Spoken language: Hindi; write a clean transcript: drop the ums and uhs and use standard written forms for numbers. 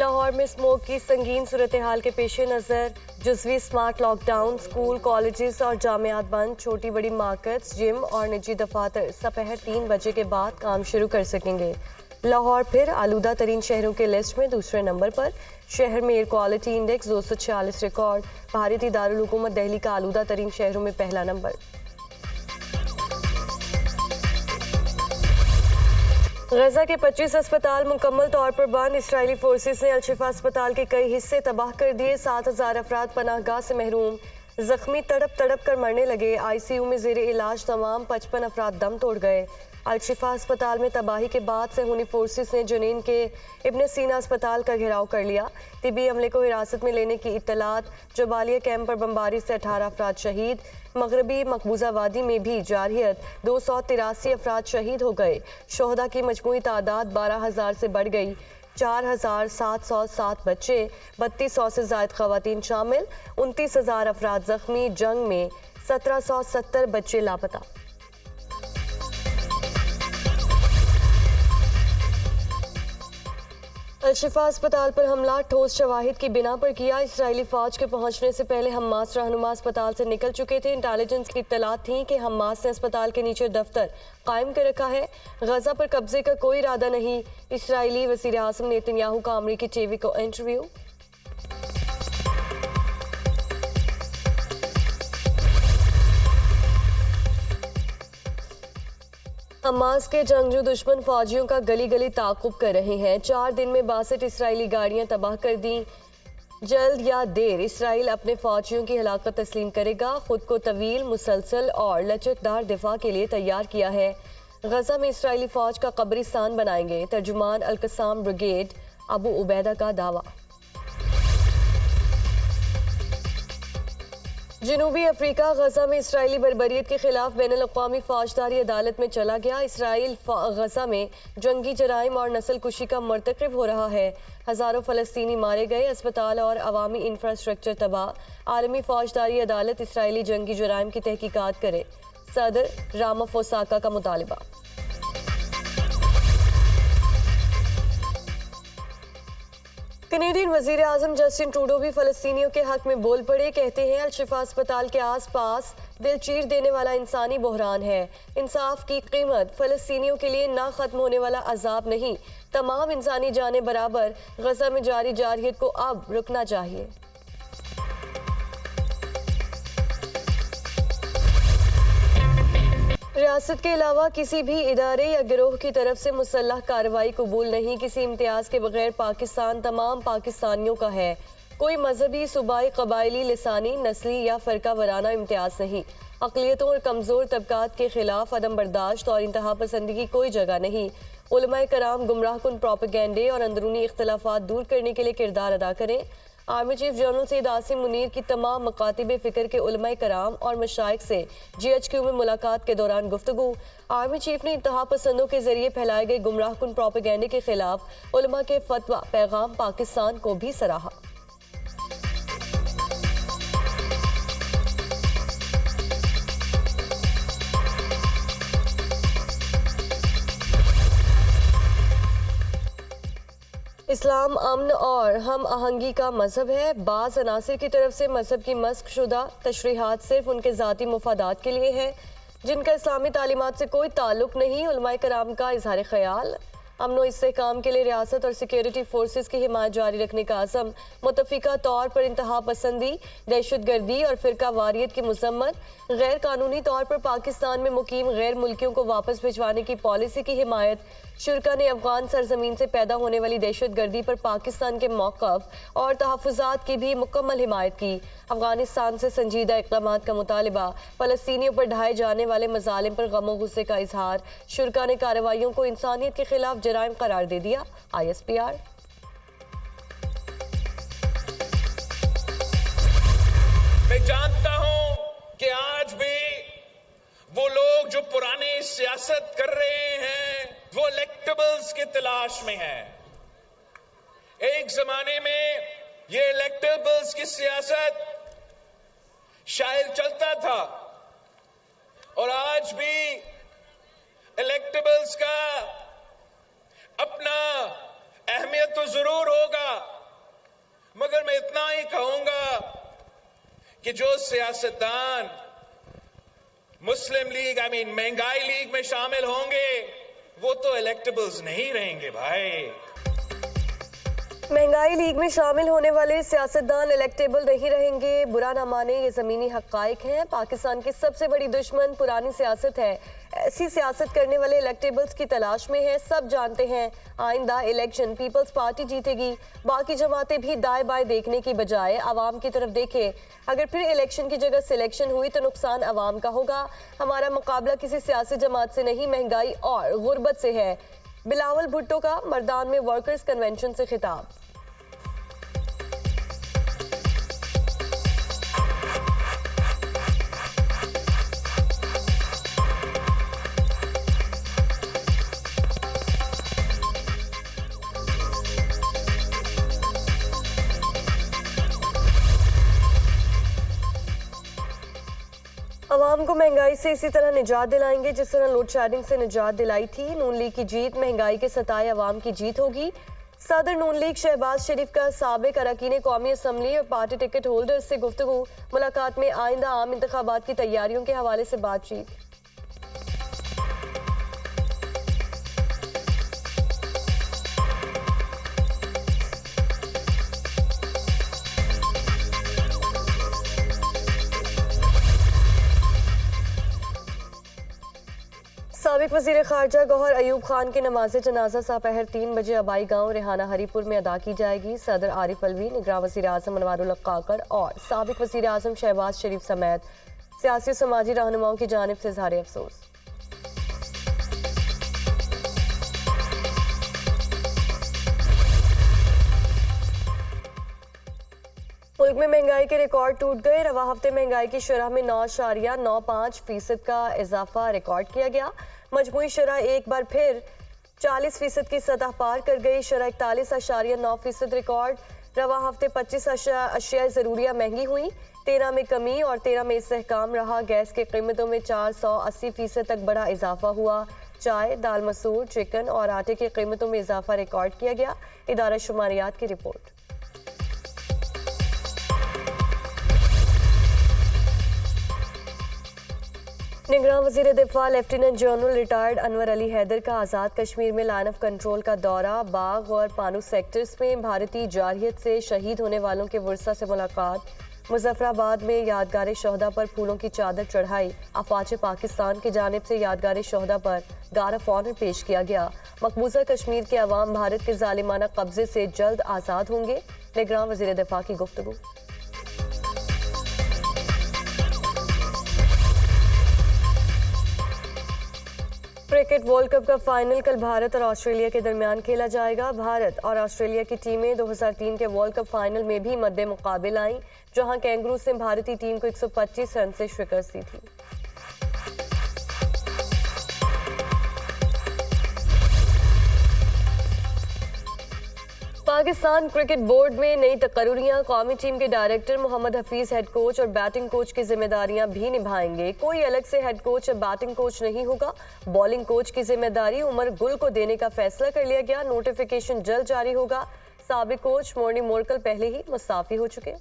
लाहौर में स्मोक की संगीन सूरत हाल के पेश नज़र जुज़वी स्मार्ट लॉकडाउन, स्कूल, कॉलेजेस और जामियात बंद। छोटी बड़ी मार्केट्स, जिम और निजी दफातर दोपहर 3 बजे के बाद काम शुरू कर सकेंगे। लाहौर फिर आलूदा तरीन शहरों के लिस्ट में दूसरे नंबर पर। शहर में एयर क्वालिटी इंडेक्स 246 रिकॉर्ड। भारतीय दारुल हुकूमत दिल्ली का आलूदा तरीन शहरों में पहला नंबर। गजा के 25 अस्पताल मुकम्मल तौर पर बंद। इसराइली फोर्सेस ने अल-शिफा अस्पताल के कई हिस्से तबाह कर दिए। 7,000 अफराद पनाहगाह से महरूम। जख्मी तड़प तड़प कर मरने लगे। ICU में जेर इलाज तमाम 55 अफराद दम तोड़ गए। अल-शिफा अस्पताल में तबाही के बाद सेहूनी फोर्सेस ने जुनीन के इब्न सीना अस्पताल का घेराव कर लिया। तिबी अमले को हिरासत में लेने की इत्तलात। जबालिया कैंप पर बमबारी से 18 अफराद शहीद। मगरबी मकबूजा वादी में भी जारहियत, 283 अफराद शहीद हो गए। शोहदा की मजमूई तादाद 12,000 से बढ़ गई। 4,707 बच्चे, 3200 से जायद खवातीन शामिल। 29,000 अफराद जख्मी। जंग में 1770 बच्चे लापता। अल-शिफा अस्पताल पर हमला ठोस शवाहिद की बिना पर किया। इसराइली फौज के पहुंचने से पहले हमास रहनुमा अस्पताल से निकल चुके थे। इंटेलिजेंस की इत्तलात थी कि हमास ने अस्पताल के नीचे दफ्तर कायम कर रखा है। गजा पर कब्जे का कोई इरादा नहीं। इसराइली वज़ीर आज़म नेतन्याहू का अमरीकी टीवी को इंटरव्यू। हमास के जंगजू दुश्मन फौजियों का गली गली ताक़ुब कर रहे हैं। 4 दिन में 62 इसराइली गाड़ियां तबाह कर दी। जल्द या देर इसराइल अपने फौजियों की हलाकत तस्लीम करेगा। खुद को तवील, मुसलसल और लचकदार दिफा के लिए तैयार किया है। गजा में इसराइली फौज का कब्रिस्तान बनाएंगे। तर्जुमान अल-कसाम ब्रिगेड अबू उबैदा का दावा। जनूबी अफ्रीका गजा में इसराइली बर्बरियत के खिलाफ बैनुल-अक़वामी फौजदारी अदालत में चला गया। इसराइल गजा में जंगी जराइम और नस्ल कुशी का मर्तकब हो रहा है। हज़ारों फ़लस्तीनी मारे गए। अस्पताल और अवामी इंफ्रास्ट्रक्चर तबाह। आलमी फौजदारी अदालत इसराइली जंगी जराइम की तहकीकात करे। सदर रामाफोसा का मुतालबा। कनेडियन वज़ीर आज़म जस्टिन ट्रूडो भी फ़लस्तीनियों के हक में बोल पड़े। कहते हैं अल-शिफा अस्पताल के आसपास दिल चीर देने वाला इंसानी बहरान है। इंसाफ की कीमत फ़लस्तीनियों के लिए ना ख़त्म होने वाला अजाब नहीं, तमाम इंसानी जानें बराबर। गजा में जारी जारहियत को अब रुकना चाहिए। रियासत के अलावा किसी भी इदारे या गिरोह की तरफ से मुसल्लह कार्रवाई कबूल नहीं। किसी इम्तियाज़ के बगैर पाकिस्तान तमाम पाकिस्तानियों का है। कोई मजहबी, सूबाई, कबायली, लिसानी, नस्ली या फ़रका वराना इम्तियाज़ नहीं। अक़लियतों और कमज़ोर तबकात के खिलाफ अदम बर्दाश्त और इंतहा पसंदी की कोई जगह नहीं। उलमाए कराम गुमराह कुन प्रोपेगेंडे और अंदरूनी इख्तलाफात दूर करने के लिए किरदार अदा करें। Army chief general Syed Asim Munir की तमाम मकातिब फ़िक्र के उलमाए कराम और मशाइख से GHQ में मुलाकात के दौरान गुफ्तगू। आर्मी चीफ ने इंतहा पसंदों के जरिए फैलाए गए गुमराह कुन प्रोपेगेंडे के खिलाफ उलमा के फतवा पैगाम पाकिस्तान को भी सराहा। इस्लाम अमन और हम आहंगी का मजहब है। बाज़ अनासिर की तरफ से मजहब की मस्क शुदा तशरीहात सिर्फ उनके ज़ाती मुफादात के लिए है, जिनका इस्लामी तालीमात से कोई ताल्लुक नहीं। उलमाए कराम का इजहार ख्याल। अमन और इस्तेहकाम के लिए रियासत और सिक्योरिटी फोर्सेस की हिमायत जारी रखने का अज़म। मुतफ़िका तौर पर इंतहा पसंदी, दहशतगर्दी और फ़िरका वारियत की मज़म्मत। गैर कानूनी तौर पर पाकिस्तान में मुकीम गैर मुल्कियों को वापस भिजवाने की पॉलिसी की हिमायत। शुरा ने अफगान सरजमीन से पैदा होने वाली दहशतगर्दी पर पाकिस्तान के मौक़िफ़ और तहफ़्फ़ुज़ात की भी मुकम्मल हिमायत की। अफगानिस्तान से संजीदा इक़दामात का मुतालबा। फ़लस्तीनियों पर ढाए जाने वाले मज़ालिम पर गम और गुस्से का इजहार। शुरा ने कार्रवाइयों को इंसानियत के खिलाफ जराइम करार दे दिया। ISPR। मैं जानता हूं कि आज भी वो लोग जो पुरानी सियासत कर रहे हैं वो इलेक्टेबल्स की तलाश में हैं। एक जमाने में ये इलेक्टेबल्स की सियासत शायद चलता था और आज भी इलेक्टेबल्स का अपना अहमियत तो जरूर होगा, कि जो सियासतदान मुस्लिम लीग महंगाई लीग में शामिल होंगे वो तो इलेक्टेबल्स नहीं रहेंगे भाई। महंगाई लीग में शामिल होने वाले सियासतदान इलेक्टेबल नहीं रहेंगे। बुरा ना माने, ये ज़मीनी हक़ाइक़ हैं। पाकिस्तान की सबसे बड़ी दुश्मन पुरानी सियासत है। ऐसी सियासत करने वाले इलेक्टेबल्स की तलाश में है। सब जानते हैं आइंदा इलेक्शन पीपल्स पार्टी जीतेगी। बाकी जमातें भी दाएं बाएं देखने की बजाय आवाम की तरफ देखें। अगर फिर इलेक्शन की जगह सिलेक्शन हुई तो नुकसान आवाम का होगा। हमारा मुकाबला किसी सियासी जमात से नहीं, महंगाई और गुर्बत से है। बिलावल भुट्टो का मर्दान में वर्कर्स कन्वेंशन से खिताब। अवाम को महंगाई से इसी तरह निजात दिलाएंगे जिस तरह लोड शेडिंग से निजात दिलाई थी। नून लीग की जीत महंगाई के सताए अवाम की जीत होगी। सदर नून लीग शहबाज शरीफ का साबिक अरकान कौमी असम्बली और पार्टी टिकट होल्डर्स से गुफ्तगू। मुलाकात में आइंदा आम इंतखाबात की तैयारियों के हवाले से बातचीत। साबिक वज़ीर ख़ारजा गौहर अयूब खान की नमाज जनाजा सपहर 3 बजे आबाई गांव रेहाना हरीपुर में अदा की जाएगी। सदर आरिफ अलवी, निगरान वज़ीर आज़म अनवारुल हक काकड़ और साबिक वज़ीर आज़म शहबाज शरीफ समेत सियासी और समाजी रहनुमाओं की जानिब से इज़हार अफसोस। मुल्क में महंगाई के रिकॉर्ड टूट गए। रवा हफ्ते महंगाई की शरह में 9.95% का इजाफा रिकॉर्ड किया गया। मजमूई शरह एक बार फिर 40% की सतह पार कर गई। शरह 41.9% रिकॉर्ड। रवा हफ्ते 25 अशिया ज़रूरिया महंगी हुई। 13 में कमी और 13 में इस्तेहकाम रहा। गैस की कीमतों में 480% तक बड़ा इजाफा हुआ। चाय, दाल मसूर, चिकन और आटे की कीमतों में इजाफा रिकॉर्ड किया गया। इदारा शुमारियात की रिपोर्ट। निगरान वज़ीर दिफा lieutenant general retired Anwar Ali Haider का आज़ाद कश्मीर में लाइन ऑफ कंट्रोल का दौरा। बाग और पानू सेक्टर्स में भारतीय जारहियत से शहीद होने वालों के वर्सा से मुलाकात। मुजफ्फराबाद में यादगार शहदा पर फूलों की चादर चढ़ाई। अफवाज पाकिस्तान की जानिब से यादगार शहदा पर गार्ड ऑफ ऑनर पेश किया गया। मकबूजा कश्मीर के अवाम भारत के जालिमाना कब्जे से जल्द आज़ाद होंगे। निगरान वज़ीर दिफा की गुफ्तगू। क्रिकेट वर्ल्ड कप का फाइनल कल भारत और ऑस्ट्रेलिया के दरमियान खेला जाएगा। भारत और ऑस्ट्रेलिया की टीमें 2003 के वर्ल्ड कप फाइनल में भी मद्दे मुकाबिल आईं, जहां कैंगरूज ने भारतीय टीम को 125 रन से शिकस्त दी थी। पाकिस्तान क्रिकेट बोर्ड में नई तकर्रुरियां। कौमी टीम के director Mohammad Hafeez head coach और बैटिंग कोच की जिम्मेदारियां भी निभाएंगे। कोई अलग से हेड कोच और बैटिंग कोच नहीं होगा। बॉलिंग कोच की जिम्मेदारी उमर गुल को देने का फैसला कर लिया गया। नोटिफिकेशन जल्द जारी होगा। साबिक कोच मोर्नी मोरकल पहले ही मुस्ताफी हो चुके।